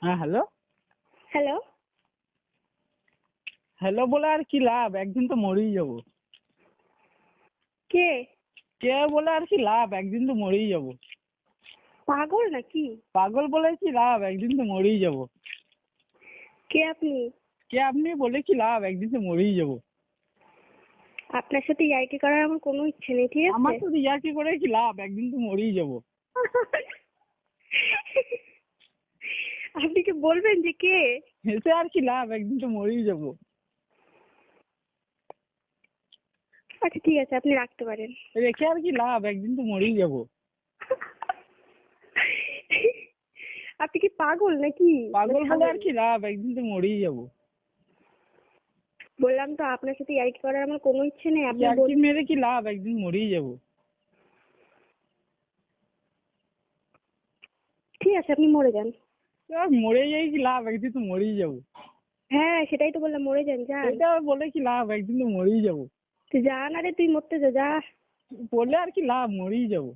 হ্যাঁ, hello. Hello. Hello বলে আর কি লাভ, একদিন তো মরেই যাবো। কে? কে বলে আর কি লাভ, একদিন তো মরেই যাবো। পাগল নাকি? পাগল বলে কি লাভ, একদিন তো মরেই যাবো। কে আপনি? কে আপনি বলে কি লাভ, একদিন তো মরেই যাবো। আপনার সাথে ইয়ার্কি করার আমার কোনো ইচ্ছে নেই, ঠিক আমার আছে? তো ইয়ার্কি করে কি লাভ, একদিন তো মরেই যাবো। আপনি কি বলবেন যে কে? হেসে আর কি লাভ, একদিন তো মরেই যাবো। আচ্ছা ঠিক আছে, আপনি রাখতে পারেন। রেখে আর কি লাভ, একদিন তো মরেই যাবো। আপনি কি পাগল নাকি? পাগল বলে আর কি লাভ, একদিন তো মরেই যাবো। বললাম তো আপনার সাথে ইয়ার্কি করার আমার কোনো ইচ্ছে নেই। আপনি ইয়ার্কি মেরে কি লাভ, একদিন মরেই যাবো। ঠিক আছে, আপনি মরে যান। মরে যাই কি লাভ, একদিন তো মরেই যাবো। হ্যাঁ সেটাই তো বললাম, মরে যান, যান। এটা বলে কি লাভ, একদিন তো মরেই যাবো। তুই যা না রে, তুই মরতে যা, যা। বলে আর কি লাভ, মরেই যাবো।